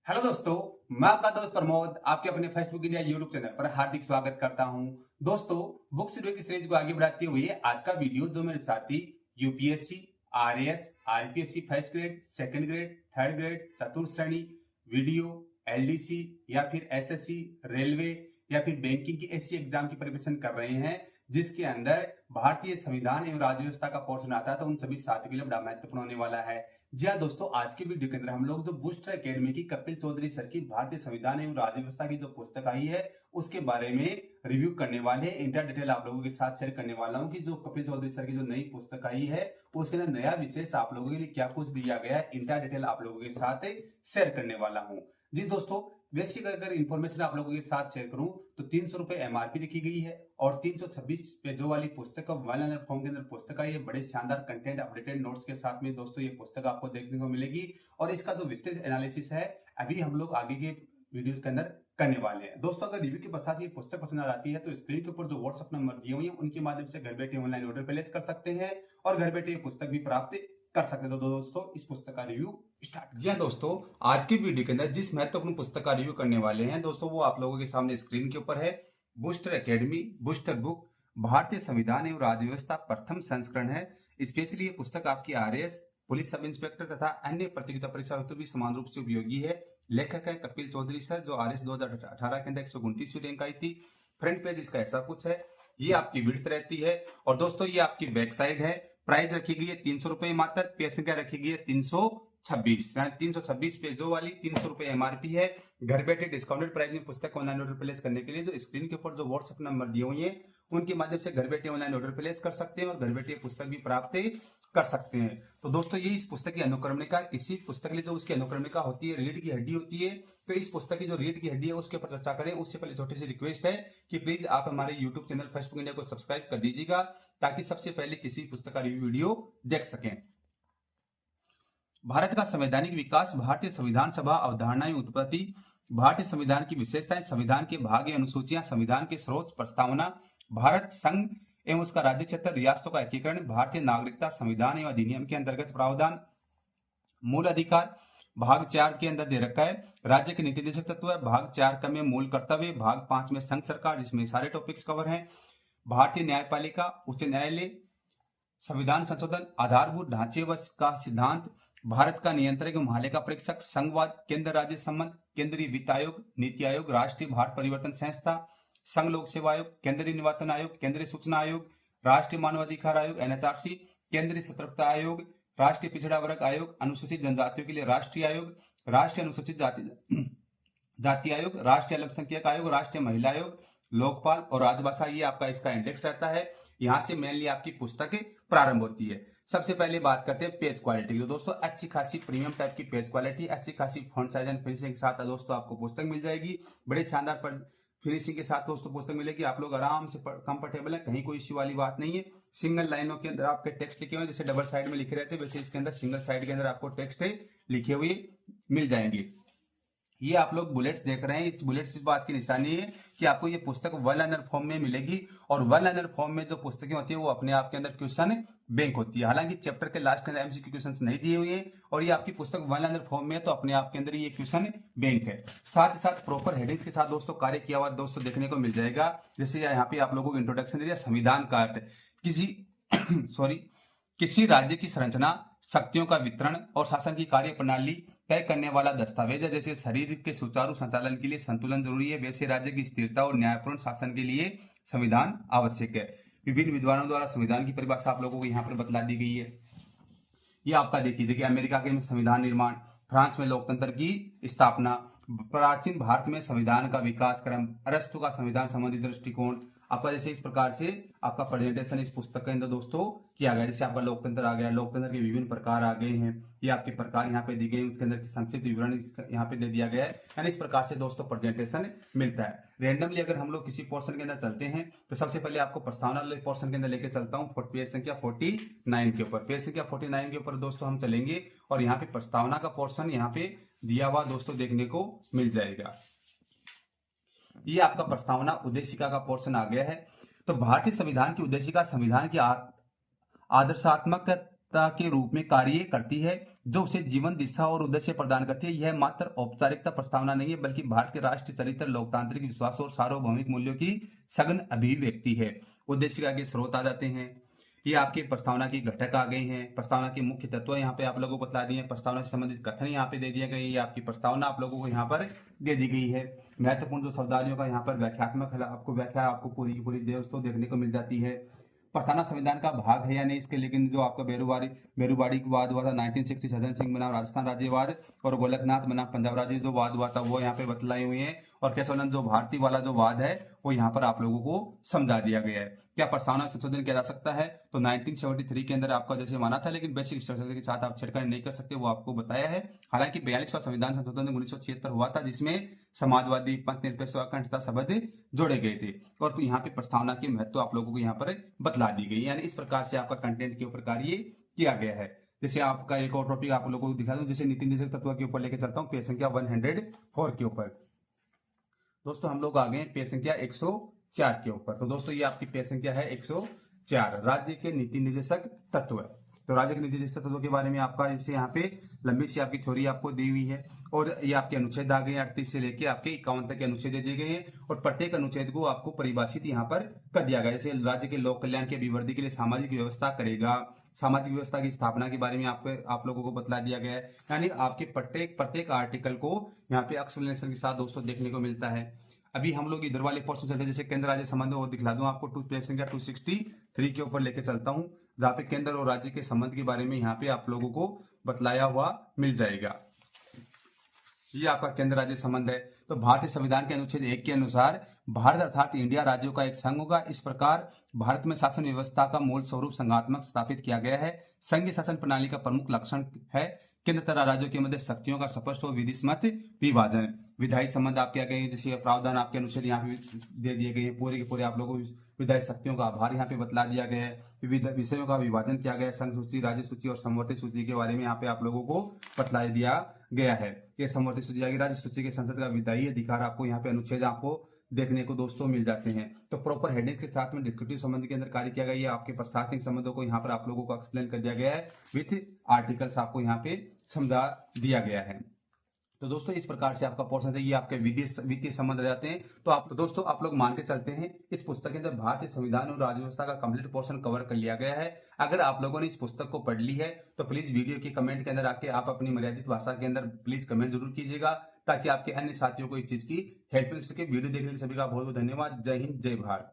Hello दोस्तों, मैं आपका दोस्त प्रमोद आपके अपने फेसबुक इंडिया यूट्यूब चैनल पर हार्दिक स्वागत करता हूं। दोस्तों, बुक्स रिव्यू की सीरीज को आगे बढ़ाते हुए आज का वीडियो जो मेरे साथी UPSC, RAS, RPSC first grade, second grade, third grade, चतुर्थ श्रेणी, वीडियो, एलडीसी या फिर एसएससी, रेलवे या फिर बैंकिंग की ऐसी एग्जाम की प्रिपरेशन कर रहे हैं जिसके अंदर भारतीय संविधान एवं राज्य व्यवस्था का पोर्शन आता है, तो उन सभी साथियों के लिए बड़ा महत्वपूर्ण होने वाला है। जी हाँ दोस्तों, आज के वीडियो के अंदर हम लोग जो बूस्टर एकेडमी की कपिल चौधरी सर की भारतीय संविधान एवं राज्य व्यवस्था की जो पुस्तक आई है उसके बारे में रिव्यू करने वाले हैं। इंटर डिटेल आप लोगों के साथ शेयर करने वाला हूं कि जो कपिल चौधरी सर की जो नई पुस्तक आई है उसके अंदर नया विशेष आप लोगों के लिए क्या कुछ दिया गया है, इंटर डिटेल आप लोगों के साथ शेयर करने वाला हूँ। जी दोस्तों, बेसिक अगर इन्फॉर्मेशन आप लोगों के साथ शेयर करूं तो 300 रुपए एमआरपी लिखी गई है और 326 पेजों वाली पुस्तक वन लाइनर फॉर्म के अंदर पुस्तक आई है। बड़े शानदार कंटेंट अपडेटेड नोट्स के साथ में दोस्तों ये पुस्तक आपको देखने को मिलेगी और इसका जो विस्तृत एनालिसिस है अभी हम लोग आगे के वीडियोस के अंदर करने वाले हैं। दोस्तों, अगर रिव्यू के पश्चात ये पुस्तक पसंद आ जाती है तो स्क्रीन के ऊपर जो व्हाट्सएप नंबर दिए हुए हैं उनके माध्यम से घर बैठे ऑनलाइन ऑर्डर प्लेस कर सकते हैं और घर बैठे ये पुस्तक भी प्राप्त कर सकते हैं। तो दोस्तों, इस पुस्तक का रिव्यू स्टार्ट। जी हाँ दोस्तों, आज की वीडियो के अंदर जिस महत्वपूर्ण पुस्तक का रिव्यू करने वाले हैं दोस्तों वो आप लोगों के सामने स्क्रीन के ऊपर है। बूस्टर एकेडमी बूस्टर बुक भारतीय संविधान एवं राज्य व्यवस्था प्रथम संस्करण है। स्पेशली ये पुस्तक आपकी आरएएस, पुलिस सब इंस्पेक्टर तथा अन्य प्रतियोगिता परीक्षा हेतु भी समान रूप से उपयोगी है। लेखक है कपिल चौधरी सर, जो आरएएस 2018 के अंदर 129वीं रैंक आई थी। फ्रंट पेज इसका ऐसा कुछ है, ये आपकी विड्थ रहती है और दोस्तों ये आपकी बैक साइड है। प्राइस रखी गई है 300 रुपए मात्र, पेज संख्या रखी गई है 326 पेजों वाली 300 रुपए एमआरपी है। घर बैठे डिस्काउंटेड प्राइस में पुस्तक ऑनलाइन ऑर्डर प्लेस करने के लिए जो स्क्रीन के ऊपर जो व्हाट्सएप नंबर दिए हुए हैं उनके माध्यम से घर बैठे ऑनलाइन ऑर्डर प्लेस कर सकते हैं और घर बैठे पुस्तक भी प्राप्त कर सकते हैं। तो दोस्तों, ये इस पुस्तक की अनुक्रमणिका, किसी पुस्तक के लिए जो उसकी अनुक्रमणिका होती है रीढ़ की हड्डी होती है, तो इस पुस्तक की जो रीढ़ की हड्डी है उसके ऊपर चर्चा करें उससे पहले छोटी सी रिक्वेस्ट है कि प्लीज आप हमारे यूट्यूब चैनल फेसबुक इंडिया को सब्सक्राइब कर दीजिएगा ताकि सबसे पहले किसी पुस्तक का रिव्यू वीडियो देख सकें। भारत का संवैधानिक विकास, भारतीय संविधान सभा, अवधारणाएं, उत्पत्ति, भारतीय संविधान की विशेषताएं, संविधान के भाग या अनुसूचियां, संविधान के स्रोत, प्रस्तावना, भारत संघ एवं उसका राज्य क्षेत्र, रियासतों का एकीकरण, भारतीय नागरिकता संविधान एवं अधिनियम के अंतर्गत प्रावधान, मूल अधिकार भाग 4 के अंदर दे रखा है। राज्य के नीति निर्देशक तत्व है भाग 4 का में मूल कर्तव्य, भाग 5 में संघ सरकार जिसमें सारे टॉपिक्स कवर हैं। भारतीय न्यायपालिका, उच्च न्यायालय, संविधान संशोधन, आधारभूत ढांचे व का सिद्धांत, भारत का नियंत्रक एवं महालेखा परीक्षक, संघवाद, केंद्र राज्य संबंध, केंद्रीय वित्त आयोग, नीति आयोग, राष्ट्रीय भारत परिवर्तन संस्था, संघ लोक सेवा आयोग, केंद्रीय निर्वाचन आयोग, केंद्रीय सूचना आयोग, राष्ट्रीय मानवाधिकार आयोग एनएचआरसी, केंद्रीय सतर्कता आयोग, राष्ट्रीय पिछड़ा वर्ग आयोग, अनुसूचित जनजातियों के लिए राष्ट्रीय आयोग, राष्ट्रीय अनुसूचित जाति आयोग, राष्ट्रीय अल्पसंख्यक आयोग, राष्ट्रीय महिला आयोग, लोकपाल और राजभाषा, ये आपका इसका इंडेक्स रहता है। यहां से मेनली आपकी पुस्तकें प्रारंभ होती है। सबसे पहले बात करते हैं पेज क्वालिटी की। तो दोस्तों, अच्छी खासी प्रीमियम टाइप की पेज क्वालिटी, अच्छी खासी फॉन्ट साइज एंड फिनिशिंग के साथ दोस्तों आपको पुस्तक मिल जाएगी। बड़े शानदार फिनिशिंग के साथ दोस्तों पुस्तक मिलेगी। आप लोग आराम से कंफर्टेबल है, कहीं कोई इश्यू वाली बात नहीं है। सिंगल लाइनों के अंदर आपके टेक्स्ट लिखे हुए, जैसे डबल साइड में लिखे रहते हैं वैसे इसके अंदर सिंगल साइड के अंदर आपको टेक्स्ट लिखे हुए मिल जाएंगे। ये आप लोग बुलेट्स देख रहे हैं, इस बुलेट्स इस बात की निशानी है कि आपको ये पुस्तक वन लाइनर फॉर्म में मिलेगी और वन लाइनर फॉर्म में जो पुस्तकें होती है वो अपने आप के अंदर क्वेश्चन बैंक होती है। हालांकि चैप्टर के लास्ट के अंदर एमसीक्यू क्वेश्चंस नहीं दिए हुए हैं और ये आपकी पुस्तक वन लाइनर फॉर्म में है तो अपने आप के अंदर ये क्वेश्चन बैंक है। साथ ही साथ प्रॉपर हेडिंग्स के साथ दोस्तों कार्य किया हुआ दोस्तों देखने को मिल जाएगा। जैसे यहाँ पे आप लोगों को इंट्रोडक्शन दे दिया, संविधान का अर्थ किसी राज्य की संरचना, शक्तियों का वितरण और शासन की कार्य प्रणाली तय करने वाला दस्तावेज है। जैसे शरीर के सुचारू संचालन के लिए संतुलन जरूरी है, वैसे राज्य की स्थिरता और न्यायपूर्ण शासन के लिए संविधान आवश्यक है। विभिन्न विद्वानों द्वारा संविधान की परिभाषा आप लोगों को यहाँ पर बतला दी गई है। ये आपका देखिए अमेरिका के में संविधान निर्माण, फ्रांस में लोकतंत्र की स्थापना, प्राचीन भारत में संविधान का विकास क्रम, अरस्तु का संविधान संबंधी दृष्टिकोण, आपका जैसे इस प्रकार से आपका प्रेजेंटेशन इस पुस्तक के अंदर दोस्तों किया गया। जैसे आपका लोकतंत्र आ गया, लोकतंत्र के विभिन्न प्रकार आ गए हैं, ये आपके प्रकार यहाँ पे दी गई, उसके अंदर संक्षिप्त विवरण यहाँ पे दे दिया गया है। यानी इस प्रकार से दोस्तों प्रेजेंटेशन मिलता है। रेंडमली अगर हम लोग किसी पोर्शन के अंदर चलते हैं तो सबसे पहले आपको प्रस्तावना पोर्शन के अंदर लेके चलता हूँ पेज संख्या 49 के ऊपर। पेज संख्या 49 के ऊपर दोस्तों हम चलेंगे और यहाँ पे प्रस्तावना का पोर्शन यहाँ पे दिया हुआ दोस्तों देखने को मिल जाएगा। ये आपका प्रस्तावना उद्देशिका का पोर्शन आ गया है। तो भारतीय संविधान की उद्देशिका संविधान की आदर्शात्मकता के रूप में कार्य करती है। जो उसे जीवन दिशा और उद्देश्य प्रदान करती है। यह मात्र औपचारिकता प्रस्तावना नहीं है, बल्कि भारत के राष्ट्रीय चरित्र, लोकतांत्रिक विश्वास और सार्वभौमिक मूल्यों की सघन अभिव्यक्ति है। उद्देश्य के आगे स्रोत आ जाते हैं। ये आपकी प्रस्तावना की घटक आ गए हैं। प्रस्तावना के मुख्य तत्व यहाँ पे आप लोगों को बता दिए हैं। प्रस्तावना से संबंधित कथन यहाँ पे दे दिए गए। ये आपकी प्रस्तावना आप लोगों को यहाँ पर दे दी गई है। महत्वपूर्ण जो शब्दावलियों का यहाँ पर व्याख्यात्मक आपको व्याख्या आपको पूरी की पूरी दोस्तों देखने को मिल जाती है। प्रस्तावना संविधान का भाग है या नहीं इसके, लेकिन जो आपका बेरूबाड़ी वाद हुआ था 1960, सज्जन सिंह बनाम राजस्थान राज्यवाद और गोलकनाथ बनाम पंजाब राज्य जो वाद हुआ था वो यहाँ पे बतलाई हुई है। और केशवानंद जो भारतीय वाला जो वाद है वो यहाँ पर आप लोगों को समझा दिया गया है। क्या प्रस्तावना संशोधन किया जा सकता है? तो 1973 के अंदर आपका जैसे माना था, लेकिन बेसिक स्ट्रक्चर के साथ आप छेड़खानी नहीं कर सकते, वो आपको बताया है। हालांकि 42वां संविधान संशोधन 1976 हुआ था, जिसमें समाजवादी, पंथ निरपेक्ष, अखंडता शब्द जोड़े गए थे। और यहाँ पे प्रस्तावना के महत्व आप लोगों को यहाँ पर बतला दी गई। यानी इस प्रकार से आपका कंटेंट के ऊपर कार्य किया गया है। जैसे आपका एक और टॉपिक आप लोगों को दिखा दूं, जैसे नीति निर्देशक तत्व के ऊपर लेके चलता हूँ, पेज संख्या 104 के ऊपर। दोस्तों हम लोग आ गए पेज संख्या 104 के ऊपर। तो दोस्तों ये आपकी पेज संख्या है 104, राज्य के नीति निर्देशक तत्व। तो राज्य के नीति निर्देशक तत्वों के बारे में आपका जैसे यहाँ पे लंबी सी आपकी थ्योरी आपको दी हुई है। और ये आपके अनुच्छेद आ गए 38 से लेके आपके 51 तक के अनुच्छेद दे दिए गए हैं। और प्रत्येक अनुच्छेद को आपको परिभाषित यहाँ पर कर दिया गया। जैसे राज्य के लोक कल्याण के अभिवृद्धि के लिए सामाजिक व्यवस्था करेगा, सामाजिक व्यवस्था की स्थापना के बारे में आप लोगों को बतला दिया गया है। यानी आपके प्रत्येक आर्टिकल को यहाँ पे एक्सप्लेनेशन के साथ दोस्तों देखने को मिलता है। अभी हम लोग इधर वाले पोर्शन चलते हैं, जैसे केंद्र राज्य संबंध वो दिखला दूं आपको, पेज संख्या 263 के ऊपर लेके चलता हूं, जहां पे केंद्र और राज्य के संबंध के बारे में यहाँ पे आप लोगों को बतलाया हुआ मिल जाएगा। ये आपका केंद्र राज्य संबंध है। तो भारतीय संविधान के अनुच्छेद 1 के अनुसार भारत अर्थात इंडिया राज्यों का एक संघ होगा। इस प्रकार भारत में शासन व्यवस्था का मूल स्वरूप संघात्मक स्थापित किया गया है। संघीय शासन प्रणाली का प्रमुख लक्षण है केंद्र तथा राज्यों के मध्य शक्तियों का स्पष्ट और विधिसम्मत विभाजन। विधायी संबंध आपके आ गए, जैसे प्रावधान आपके अनुच्छेद यहाँ पे दे दिए गए हैं। पूरे के पूरे आप लोगों को विधायी शक्तियों का आभार यहाँ पे बतला दिया गया है। विविध विषयों का विभाजन किया गया है। संघ सूची, राज्य सूची और समवर्ती सूची के बारे में यहाँ पे आप लोगों को बतला दिया गया है। ये समवर्ती सूची आगे राज्य सूची के संसद का विधायी अधिकार आपको यहाँ पे अनुच्छेद आपको देखने को दोस्तों मिल जाते हैं। तो प्रॉपर हेडिंग के साथ में डिस्क्रिप्टिव संबंध के अंदर कार्य किया गया है। आपके प्रशासनिक संबंधों को यहाँ पर आप लोगों को एक्सप्लेन कर दिया गया है, विथ आर्टिकल्स आपको यहाँ पे समझा दिया गया है। तो दोस्तों इस प्रकार से आपका पोर्शन है, ये आपके वित्तीय संबंध रह जाते हैं। तो दोस्तों आप लोग मान के चलते हैं इस पुस्तक के अंदर भारतीय संविधान और राज्य व्यवस्था का कंप्लीट पोर्शन कवर कर लिया गया है। अगर आप लोगों ने इस पुस्तक को पढ़ ली है तो प्लीज वीडियो के कमेंट के अंदर आके आप अपनी मर्यादित भाषा के अंदर प्लीज कमेंट जरूर कीजिएगा, ताकि आपके अन्य साथियों को इस चीज की हेल्प मिल सके। वीडियो देखने के लिए सभी का बहुत बहुत धन्यवाद। जय हिंद, जय भारत।